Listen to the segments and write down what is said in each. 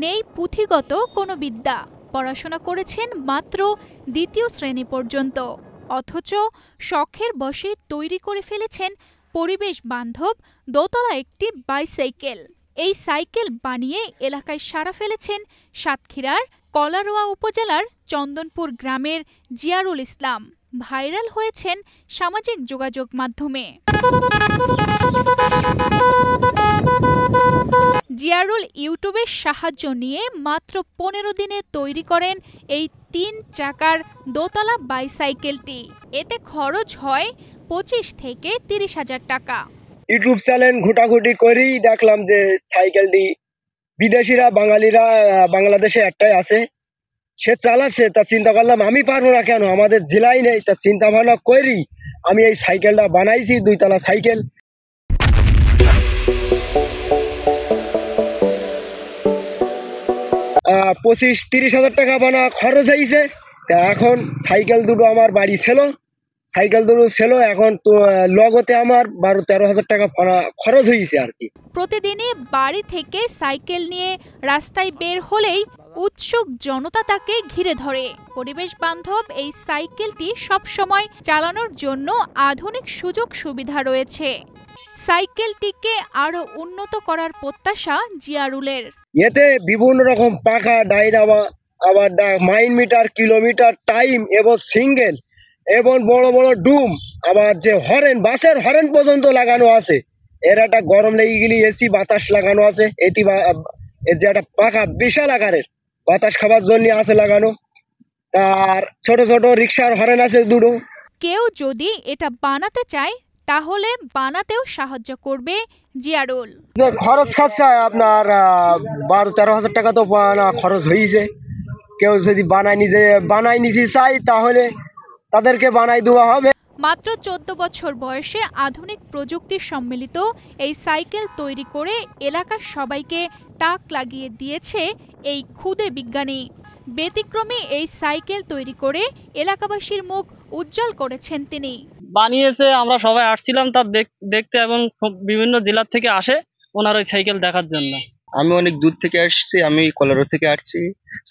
নেই পুঁথিগত কোনো বিদ্যা, পড়াশোনা করেছেন মাত্র দ্বিতীয় শ্রেণী পর্যন্ত, অথচ শখের বশে তৈরি করে ফেলেছেন পরিবেশ বান্ধব দোতলা একটি বাইসাইকেল। এই সাইকেল বানিয়ে এলাকায় সাড়া ফেলেছেন সাতক্ষীরার কলারোয়া উপজেলার চন্দনপুর গ্রামের জিয়ারুল ইসলাম। ভাইরাল হয়েছেন সামাজিক যোগাযোগ মাধ্যমে। জিয়ারুল ইউটিউবের সাহায্য নিয়ে মাত্র 15 দিনে তৈরি করেন এই 3 চাকার দোতলা বাইসাইকেলটি। এতে খরচ হয় 25 থেকে 30 হাজার টাকা। ইউটিউব চ্যানেল ঘুটাঘুটি করেই দেখলাম যে সাইকেলটি বিদেশিরা বাঙালিরা বাংলাদেশে একটাই আছে, সে চালাচ্ছে। তা চিন্তা করলাম আমি পারবো না কেন, আমাদের জেলায় নেই। তা চিন্তা ভাবনা করি আমি এই সাইকেলটা বানাইছি, 2 তলা সাইকেল। পঁচিশ 30 হাজার টাকা বানা খরচ হয়েছে। তা এখন সাইকেল দুটো আমার বাড়ি ছিল, এখন তো লগতে আমার 12-13 হাজার টাকা খরচ হয়েছে আর কি। প্রতিদিনই বাড়ি থেকে সাইকেল নিয়ে রাস্তায় বের হলেই উৎসুক জনতা তাকে ঘিরে ধরে। পরিবেশ বান্ধব এই সাইকেলটি সবসময় চালানোর জন্য আধুনিক সুযোগ সুবিধা রয়েছে। সাইকেলটিকে আরো উন্নত করার প্রত্যাশা জিয়ারুলের। এতে বিভিন্ন রকম পাখা, ডাইনামা, আবার মাইল মিটার, কিলোমিটার, টাইম এবং সিঙ্গেল এবং বড় বড় ডুম, আবার যে হরেন, বাসের হরেন পর্যন্ত লাগানো আছে। এর একটা গরম লেগে গেলে এসি বাতাস লাগানো আছে। এর যে একটা পাখা বিশাল আকারের বাতাস খাবার জন্য আছে লাগানো। আর ছোট ছোট রিক্সার হরেন আছে দুটো। কেউ যদি এটা বানাতে চায় তাহলে বানাতেও সাহায্য করবে জিয়ারুল। যে খরচ খাচ্ছে আপনার 12-13 হাজার টাকা তো খরচ হয়েছে। কেউ যদি বানাই নিতে চাই তাহলে তাদেরকে বানাই দেওয়া হবে। মাত্র 14 বছর বয়সে আধুনিক প্রযুক্তির সম্মিলিত এই সাইকেল তৈরি করে এলাকার সবাইকে তাক লাগিয়ে দিয়েছে এই ক্ষুদে বিজ্ঞানী। ব্যতিক্রমী এই সাইকেল তৈরি করে এলাকাবাসীর মুখ উজ্জ্বল করেছেন তিনি। বানিয়েছে, আমরা সবাই আসছিলাম তার দেখতে, এবং বিভিন্ন জেলা থেকে আসে ওনার ওই সাইকেল দেখার জন্য। আমি অনেক দূর থেকে আসছি, আমি কলারোয়া থেকে আসছি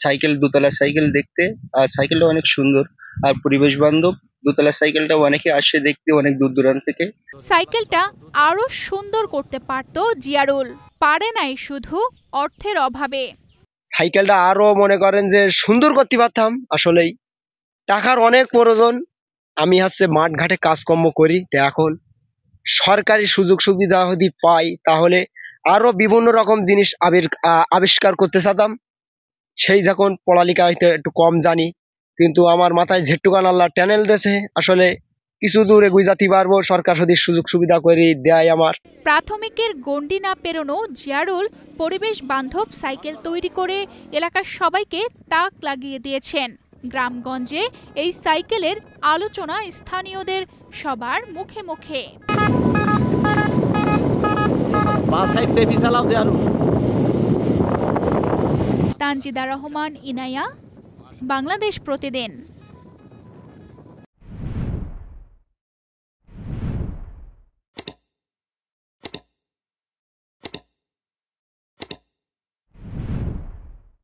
সাইকেল, দোতলা সাইকেল দেখতে। আর সাইকেলটা অনেক সুন্দর আর পরিবেশ বান্ধব। দোতলা সাইকেলটা অনেকে আসে দেখতে অনেক দূর দূরান্ত থেকে। সাইকেলটা আরো সুন্দর করতে পারত জিয়ারুল, পারে নাই শুধু অর্থের অভাবে। সাইকেলটা আরো মনে করেন যে সুন্দর করতে পারতাম, আসলেই টাকার অনেক প্রয়োজন। আমি মাঠ ঘাটে কাজকর্ম করি, তো এখন সরকারি সুযোগ সুবিধা যদি পাই তাহলে আরো বিভিন্ন রকম জিনিস আবিষ্কার করতে চাতাম। সেই যখন পড়ালেখা হইতে একটু কম জানি, কিন্তু আমার মাথায় ঝেট্টুকান আল্লাহ ট্যানেল দেশে, আসলে কিছু দূর এগিয়ে যেতে পারবো সরকার যদি সুযোগ সুবিধা করে দেয়। আমার প্রাথমিকের গণ্ডি না পেরোনো জিয়ারুল পরিবেশ বান্ধব সাইকেল তৈরি করে এলাকার সবাইকে তাক লাগিয়ে দিয়েছেন। গ্রামগঞ্জে এই সাইকেলের আলোচনা স্থানীয়দের সবার মুখে মুখে। তানজিদা রহমান, ইনায়া, বাংলাদেশ প্রতিদিন।